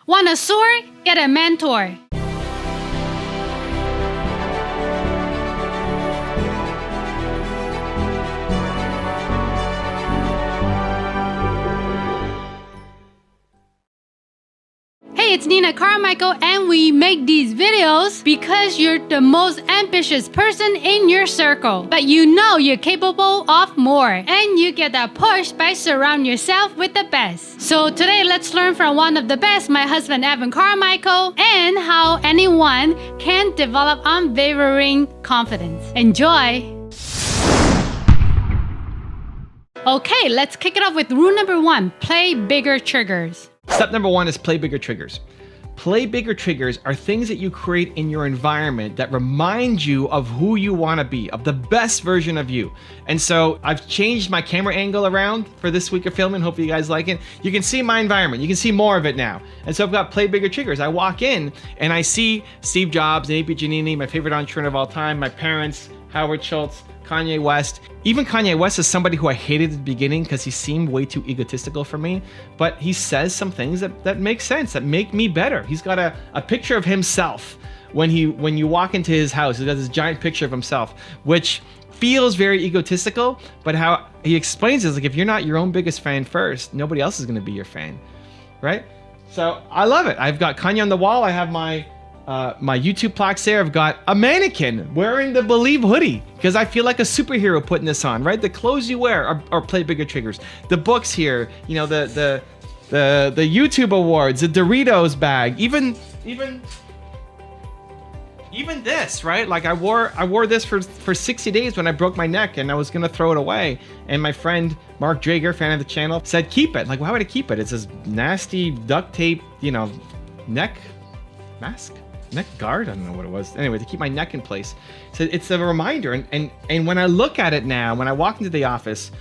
Want a sword? Get a mentor. Hey, it's Nina Carmichael, and we make these videos because you're the most ambitious person in your circle. But you know you're capable of more, and you get that push by surrounding yourself with the best. So today, let's learn from one of the best, my husband Evan Carmichael, and how anyone can develop unwavering confidence. Enjoy! Okay, let's kick it off with rule number 1, play bigger triggers. Step number 1 is play bigger triggers. Play bigger triggers are things that you create in your environment that remind you of who you want to be, of the best version of you. And so I've changed my camera angle around for this week of filming. Hope you guys like it. You can see my environment. You can see more of it now. And so I've got play bigger triggers. I walk in and I see Steve Jobs and A.P. Giannini, my favorite entrepreneur of all time, my parents, Howard Schultz, Kanye West. Even Kanye West is somebody who I hated at the beginning because he seemed way too egotistical for me, but he says some things that make sense, that make me better. He's got a picture of himself when you walk into his house. He's got this giant picture of himself, which feels very egotistical, but how he explains it is like, if you're not your own biggest fan first, nobody else is going to be your fan, right? So I love it. I've got Kanye on the wall. I have my YouTube plaques there. I've got a mannequin wearing the Believe hoodie because I feel like a superhero putting this on, right? The clothes you wear are play bigger triggers. The books here, you know, the YouTube awards, the Doritos bag, even this, right? Like I wore this for 60 days when I broke my neck and I was gonna throw it away. And my friend Mark Drager, fan of the channel, said keep it. Like, why would I keep it? It's this nasty duct tape, you know, neck guard, I don't know what it was. Anyway, to keep my neck in place. So it's a reminder. And when I look at it now, when I walk into the office,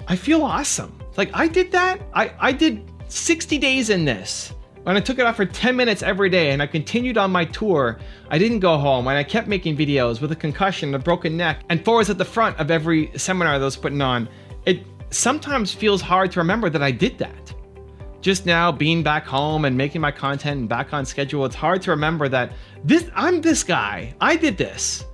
I feel awesome. Like I did that. I did 60 days in this. When I took it off for 10 minutes every day and I continued on my tour, I didn't go home and I kept making videos with a concussion, a broken neck, and four was at the front of every seminar that I was putting on. It sometimes feels hard to remember that I did that. Just now being back home and making my content and back on schedule, it's hard to remember that I'm this guy. I did this.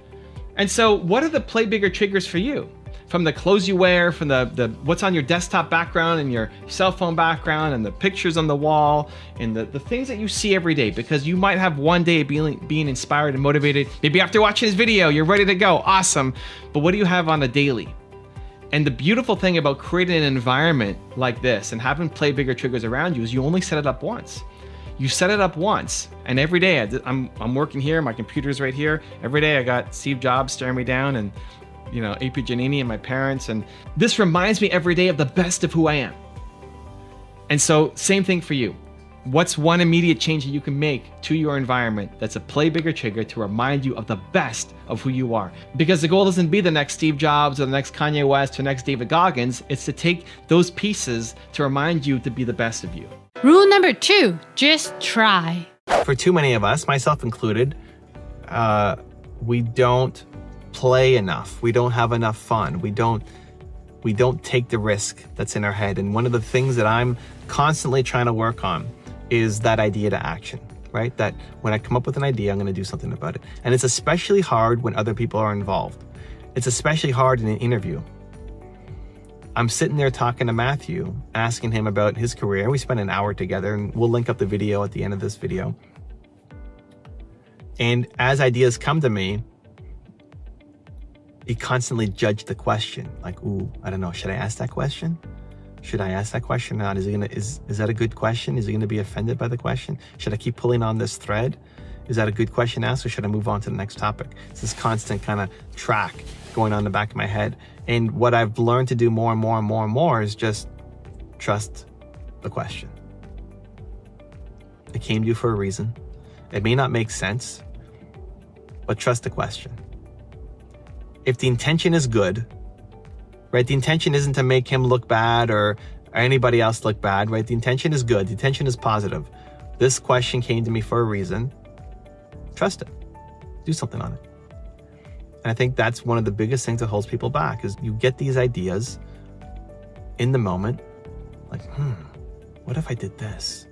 And so what are the play bigger triggers for you? From the clothes you wear, from the what's on your desktop background and your cell phone background and the pictures on the wall and the things that you see every day, because you might have one day being inspired and motivated. Maybe after watching this video, you're ready to go. Awesome. But what do you have on a daily? And the beautiful thing about creating an environment like this and having play bigger triggers around you is you only set it up once. You set it up once, and every day I'm working here, my computer's right here. Every day I got Steve Jobs staring me down and, you know, A.P. Giannini and my parents. And this reminds me every day of the best of who I am. And so same thing for you. What's one immediate change that you can make to your environment that's a play bigger trigger to remind you of the best of who you are? Because the goal doesn't be the next Steve Jobs or the next Kanye West or next David Goggins. It's to take those pieces to remind you to be the best of you. Rule number 2, just try. For too many of us, myself included, we don't play enough. We don't have enough fun. We don't take the risk that's in our head. And one of the things that I'm constantly trying to work on is that idea to action, right? That when I come up with an idea, I'm going to do something about it. And it's especially hard when other people are involved. It's especially hard in an interview. I'm sitting there talking to Matthew, asking him about his career. We spent an hour together, and we'll link up the video at the end of this video. And as ideas come to me, he constantly judged the question. Like, ooh, I don't know, should I ask that question? Should I ask that question or not? Is that a good question? Is he gonna be offended by the question? Should I keep pulling on this thread? Is that a good question to ask, or should I move on to the next topic? It's this constant kind of track going on in the back of my head. And what I've learned to do more and more and more and more is just trust the question. It came to you for a reason. It may not make sense, but trust the question. If the intention is good, right? The intention isn't to make him look bad or anybody else look bad, right? The intention is good. The intention is positive. This question came to me for a reason. Trust it. Do something on it. And I think that's one of the biggest things that holds people back is you get these ideas in the moment, like, what if I did this?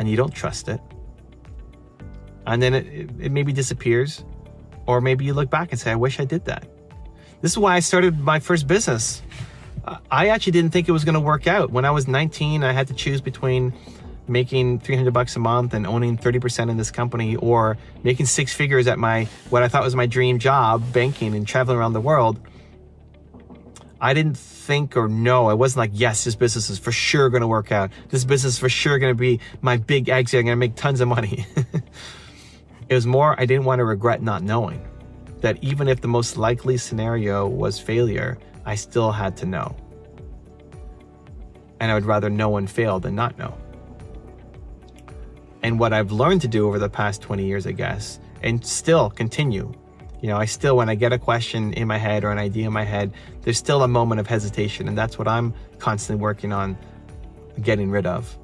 and you don't trust it. And then it maybe disappears, or maybe you look back and say, I wish I did that. This is why I started my first business. I actually didn't think it was going to work out. When I was 19, I had to choose between making $300 a month and owning 30% in this company, or making 6 figures at what I thought was my dream job, banking and traveling around the world. I didn't think or know. I wasn't like, yes, this business is for sure going to work out. This business is for sure going to be my big exit. I'm going to make tons of money. It was more, I didn't want to regret not knowing that even if the most likely scenario was failure, I still had to know. And I would rather know and fail than not know. And what I've learned to do over the past 20 years, I guess, and still continue, I still, when I get a question in my head or an idea in my head, there's still a moment of hesitation. And that's what I'm constantly working on getting rid of.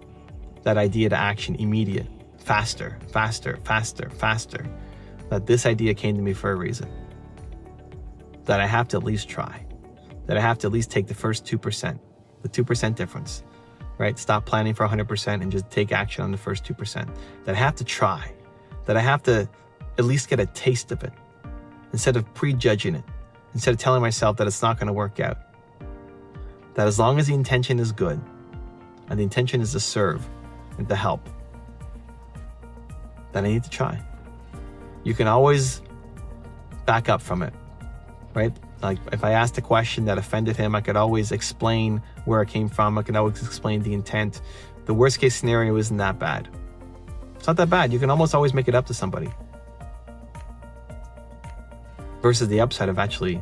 That idea to action, immediate, faster, faster, faster, faster. That this idea came to me for a reason. That I have to at least try. That I have to at least take the first 2%, the 2% difference, right? Stop planning for 100% and just take action on the first 2%. That I have to try. That I have to at least get a taste of it. Instead of prejudging it, instead of telling myself that it's not going to work out. That as long as the intention is good, and the intention is to serve and to help, that I need to try. You can always back up from it, right? Like if I asked a question that offended him, I could always explain where it came from. I could always explain the intent. The worst case scenario isn't that bad. It's not that bad. You can almost always make it up to somebody. Versus the upside of actually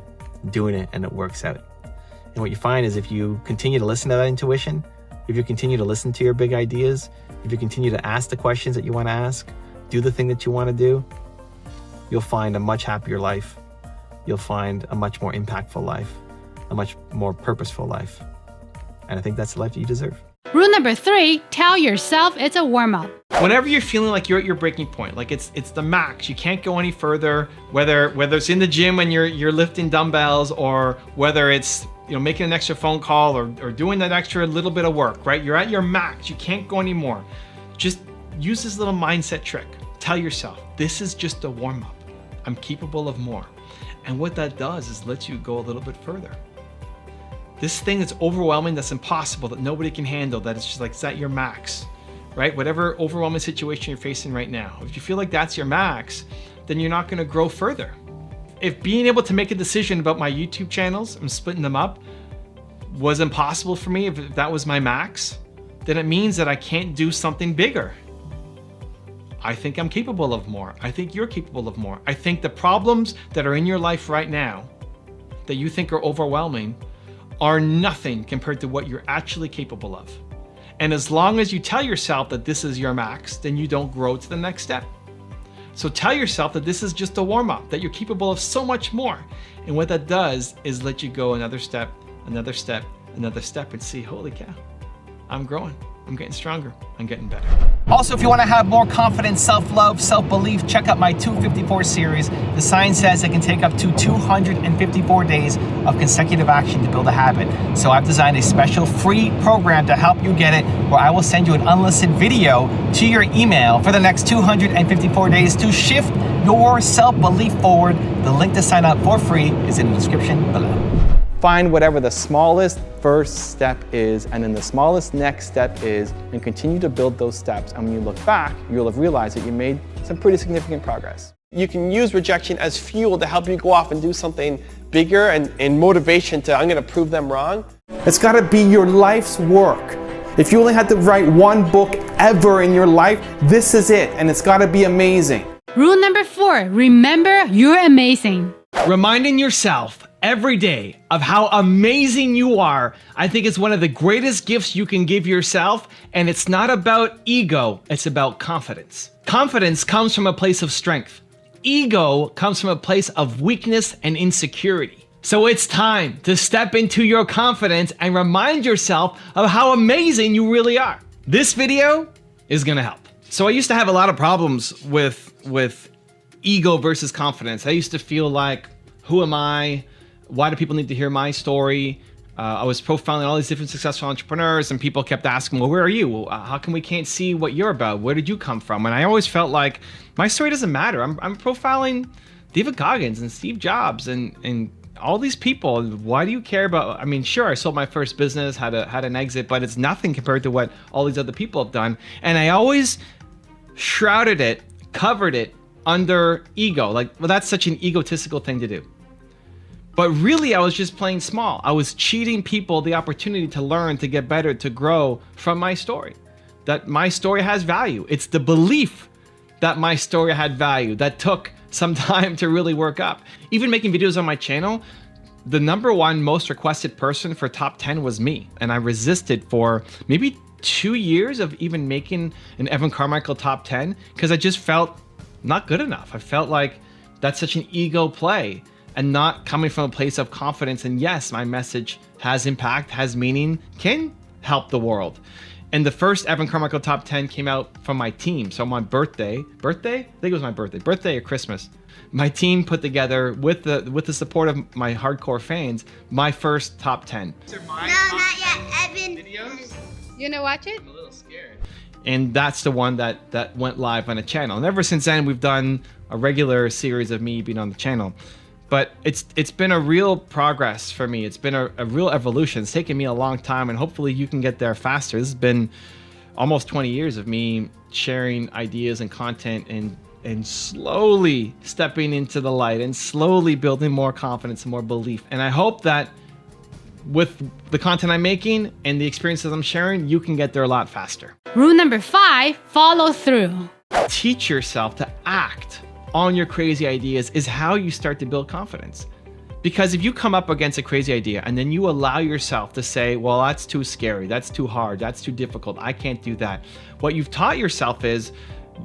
doing it and it works out. And what you find is if you continue to listen to that intuition, if you continue to listen to your big ideas, if you continue to ask the questions that you want to ask, do the thing that you want to do, you'll find a much happier life. You'll find a much more impactful life, a much more purposeful life. And I think that's the life that you deserve. Rule number 3, tell yourself it's a warm-up. Whenever you're feeling like you're at your breaking point, like it's the max, you can't go any further, whether it's in the gym when you're lifting dumbbells, or whether it's making an extra phone call or doing that extra little bit of work, right? You're at your max, you can't go anymore. Just use this little mindset trick. Tell yourself, this is just a warm-up. I'm capable of more. And what that does is lets you go a little bit further. This thing that's overwhelming, that's impossible, that nobody can handle, that it's just like, it's at your max, right? Whatever overwhelming situation you're facing right now, if you feel like that's your max, then you're not gonna grow further. If being able to make a decision about my YouTube channels, I'm splitting them up, was impossible for me, if that was my max, then it means that I can't do something bigger. I think I'm capable of more. I think you're capable of more. I think the problems that are in your life right now that you think are overwhelming are nothing compared to what you're actually capable of. And as long as you tell yourself that this is your max, then you don't grow to the next step. So tell yourself that this is just a warm-up, that you're capable of so much more. And what that does is let you go another step, another step, another step, and see, holy cow, I'm growing. I'm getting stronger. I'm getting better. Also, if you want to have more confidence, self-love, self-belief, check out my 254 series. The science says it can take up to 254 days of consecutive action to build a habit. So I've designed a special free program to help you get it, where I will send you an unlisted video to your email for the next 254 days to shift your self-belief forward. The link to sign up for free is in the description below. Find whatever the smallest first step is, and then the smallest next step is, and continue to build those steps. And when you look back, you'll have realized that you made some pretty significant progress. You can use rejection as fuel to help you go off and do something bigger, and motivation to, I'm going to prove them wrong. It's got to be your life's work. If you only had to write one book ever in your life, this is it, and it's got to be amazing. Rule number 4, remember you're amazing. Reminding yourself every day of how amazing you are, I think is one of the greatest gifts you can give yourself. And it's not about ego, it's about confidence. Confidence comes from a place of strength. Ego comes from a place of weakness and insecurity. So it's time to step into your confidence and remind yourself of how amazing you really are. This video is gonna help. So I used to have a lot of problems with ego versus confidence. I used to feel like, who am I? Why do people need to hear my story? I was profiling all these different successful entrepreneurs, and people kept asking, well, where are you? How come we can't see what you're about? Where did you come from? And I always felt like my story doesn't matter. I'm profiling David Goggins and Steve Jobs and all these people. Why do you care about? I mean, sure, I sold my first business, had an exit, but it's nothing compared to what all these other people have done. And I always shrouded it, covered it under ego. Like, well, that's such an egotistical thing to do. But really, I was just playing small. I was cheating people the opportunity to learn, to get better, to grow from my story. That my story has value. It's the belief that my story had value that took some time to really work up. Even making videos on my channel, the #1 most requested person for top 10 was me. And I resisted for maybe 2 years of even making an Evan Carmichael top 10 because I just felt not good enough. I felt like that's such an ego play and not coming from a place of confidence. And yes, my message has impact, has meaning, can help the world. And the first Evan Carmichael top 10 came out from my team. So on my birthday? I think it was my birthday or Christmas. My team put together with the support of my hardcore fans, my first top 10. No, not yet, Evan. Videos? You gonna watch it? I'm a little scared. And that's the one that went live on the channel. And ever since then, we've done a regular series of me being on the channel. But it's been a real progress for me. It's been a real evolution. It's taken me a long time, and hopefully you can get there faster. This has been almost 20 years of me sharing ideas and content and slowly stepping into the light and slowly building more confidence and more belief. And I hope that with the content I'm making and the experiences I'm sharing, you can get there a lot faster. Rule number 5, follow through. Teach yourself to act on your crazy ideas is how you start to build confidence. Because if you come up against a crazy idea and then you allow yourself to say, well, that's too scary, that's too hard, that's too difficult, I can't do that. What you've taught yourself is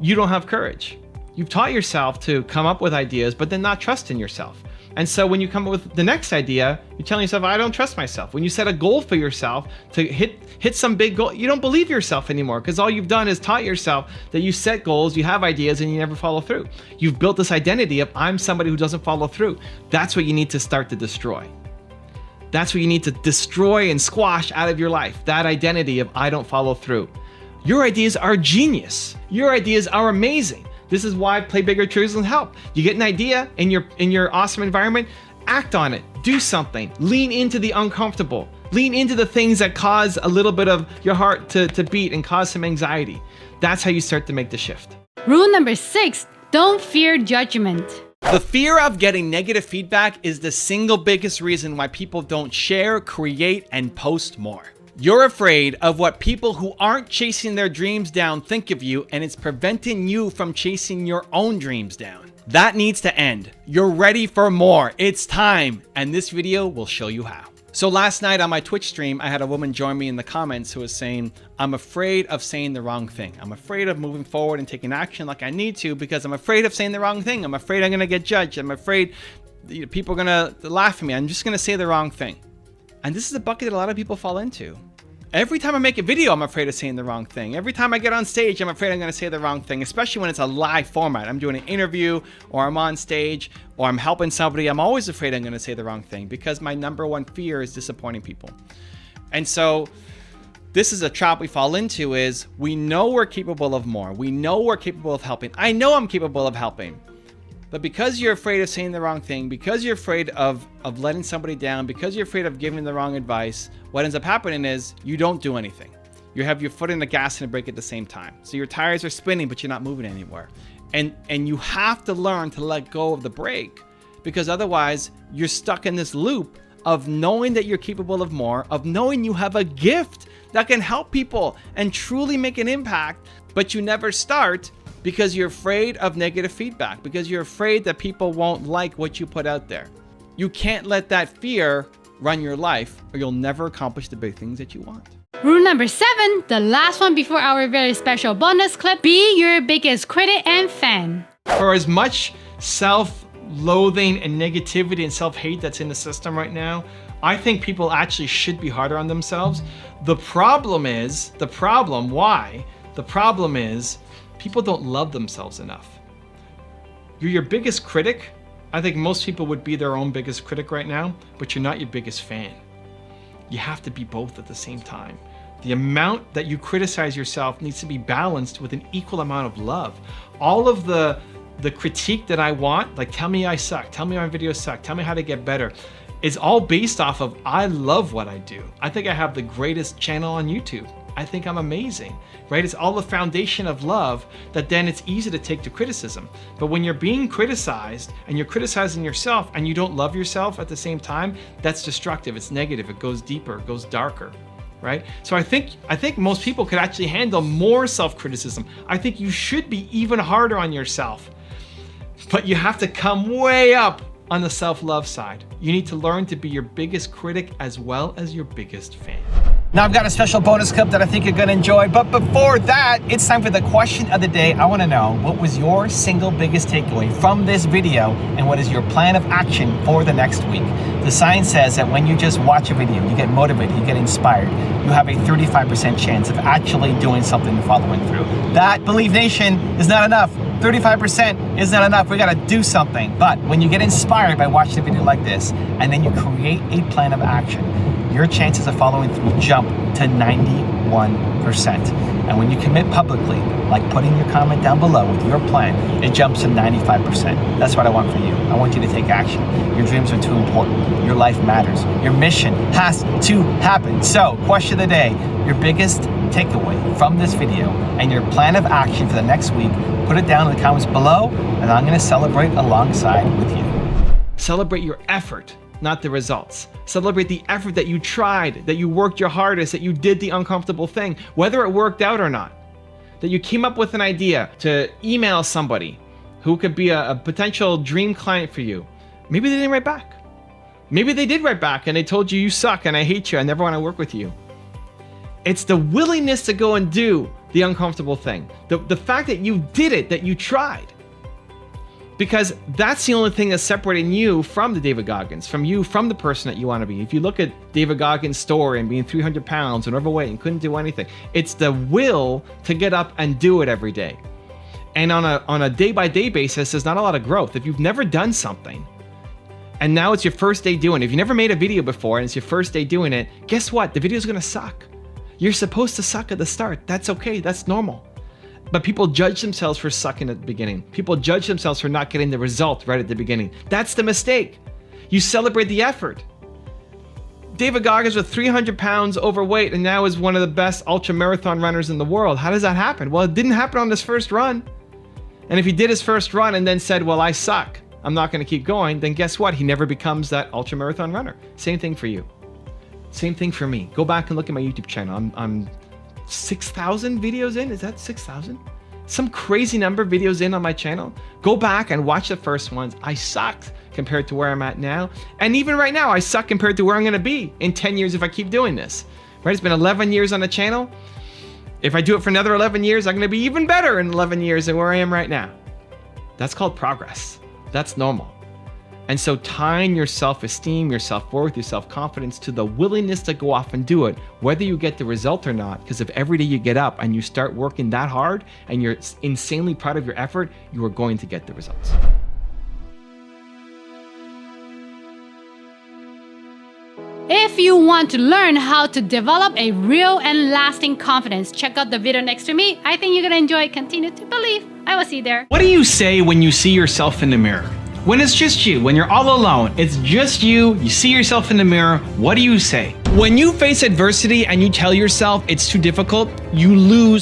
you don't have courage. You've taught yourself to come up with ideas, but then not trust in yourself. And so when you come up with the next idea, you're telling yourself, I don't trust myself. When you set a goal for yourself to hit some big goal, you don't believe yourself anymore because all you've done is taught yourself that you set goals, you have ideas, and you never follow through. You've built this identity of I'm somebody who doesn't follow through. That's what you need to start to destroy. That's what you need to destroy and squash out of your life, that identity of I don't follow through. Your ideas are genius. Your ideas are amazing. This is why Play Bigger truly doesn't help. You get an idea in your awesome environment, act on it, do something, lean into the uncomfortable, lean into the things that cause a little bit of your heart to beat and cause some anxiety. That's how you start to make the shift. Rule number 6, don't fear judgment. The fear of getting negative feedback is the single biggest reason why people don't share, create, and post more. You're afraid of what people who aren't chasing their dreams down think of you, and it's preventing you from chasing your own dreams down. That needs to end. You're ready for more. It's time, and this video will show you how. So last night on my Twitch stream, I had a woman join me in the comments who was saying, I'm afraid of saying the wrong thing. I'm afraid of moving forward and taking action like I need to because I'm afraid of saying the wrong thing. I'm afraid I'm gonna get judged. I'm afraid people are gonna laugh at me. I'm just gonna say the wrong thing. And this is a bucket that a lot of people fall into. Every time I make a video, I'm afraid of saying the wrong thing. Every time I get on stage, I'm afraid I'm going to say the wrong thing, especially when it's a live format. I'm doing an interview or I'm on stage or I'm helping somebody. I'm always afraid I'm going to say the wrong thing because my #1 fear is disappointing people. And so this is a trap we fall into is we know we're capable of more. We know we're capable of helping. I know I'm capable of helping. But because you're afraid of saying the wrong thing, because you're afraid of letting somebody down, because you're afraid of giving the wrong advice, what ends up happening is you don't do anything. You have your foot in the gas and the brake at the same time. So your tires are spinning, but you're not moving anywhere. And you have to learn to let go of the brake because otherwise you're stuck in this loop of knowing that you're capable of more, of knowing you have a gift that can help people and truly make an impact, but you never start because you're afraid of negative feedback, because you're afraid that people won't like what you put out there. You can't let that fear run your life or you'll never accomplish the big things that you want. Rule number 7, the last one before our very special bonus clip, be your biggest critic and fan. For as much self-loathing and negativity and self-hate that's in the system right now, I think people actually should be harder on themselves. The problem is people don't love themselves enough. You're your biggest critic. I think most people would be their own biggest critic right now, but you're not your biggest fan. You have to be both at the same time. The amount that you criticize yourself needs to be balanced with an equal amount of love. All of the critique that I want, like tell me I suck, tell me my videos suck, tell me how to get better, is all based off of I love what I do. I think I have the greatest channel on YouTube. I think I'm amazing, right? It's all the foundation of love that then it's easy to take to criticism. But when you're being criticized and you're criticizing yourself and you don't love yourself at the same time, that's destructive, it's negative, it goes deeper, it goes darker. Right? So I think most people could actually handle more self-criticism. I think you should be even harder on yourself, but you have to come way up on the self-love side. You need to learn to be your biggest critic as well as your biggest fan. Now I've got a special bonus clip that I think you're gonna enjoy, but before that, it's time for the question of the day. I wanna know, what was your single biggest takeaway from this video, and what is your plan of action for the next week? The science says that when you just watch a video, you get motivated, you get inspired, you have a 35% chance of actually doing something and following through. That, Believe Nation, is not enough. 35% is not enough, we gotta do something. But when you get inspired by watching a video like this, and then you create a plan of action, your chances of following through jump to 91%. And when you commit publicly, like putting your comment down below with your plan, it jumps to 95%. That's what I want for you. I want you to take action. Your dreams are too important. Your life matters. Your mission has to happen. So, question of the day, your biggest takeaway from this video and your plan of action for the next week, put it down in the comments below, and I'm gonna celebrate alongside with you. Celebrate your effort, not the results. Celebrate the effort that you tried, that you worked your hardest, that you did the uncomfortable thing, whether it worked out or not. That you came up with an idea to email somebody who could be a potential dream client for you. Maybe they didn't write back. Maybe they did write back and they told you suck and I hate you, I never want to work with you. It's the willingness to go and do the uncomfortable thing. The fact that you did it, that you tried. Because that's the only thing that's separating you from the David Goggins, from the person that you want to be. If you look at David Goggins' story and being 300 pounds and overweight and couldn't do anything, it's the will to get up and do it every day. And on a day-by-day basis, there's not a lot of growth. If you've never done something, and now it's your first day doing it, if you never made a video before and it's your first day doing it, guess what? The video's gonna suck. You're supposed to suck at the start. That's okay, that's normal. But people judge themselves for sucking at the beginning. People judge themselves for not getting the result right at the beginning. That's the mistake. You celebrate the effort. David Goggins was 300 pounds overweight and now is one of the best ultra marathon runners in the world. How does that happen? Well, it didn't happen on his first run. And if he did his first run and then said, well, I suck, I'm not gonna keep going, then guess what? He never becomes that ultra marathon runner. Same thing for you. Same thing for me. Go back and look at my YouTube channel. I'm 6,000 videos in. Is that 6,000? Some crazy number of videos in on my channel. Go back and watch the first ones. I sucked compared to where I'm at now. And even right now, I suck compared to where I'm gonna be in 10 years if I keep doing this. Right? It's been 11 years on the channel. If I do it for another 11 years, I'm gonna be even better in 11 years than where I am right now. That's called progress. That's normal. And so tying your self-esteem, your self-worth, your self-confidence to the willingness to go off and do it, whether you get the result or not, because if every day you get up and you start working that hard and you're insanely proud of your effort, you are going to get the results. If you want to learn how to develop a real and lasting confidence, check out the video next to me. I think you're gonna enjoy it. Continue to believe. I will see you there. What do you say when you see yourself in the mirror? When it's just you, when you're all alone, it's just you see yourself in the mirror, what do you say? When you face adversity and you tell yourself it's too difficult, you lose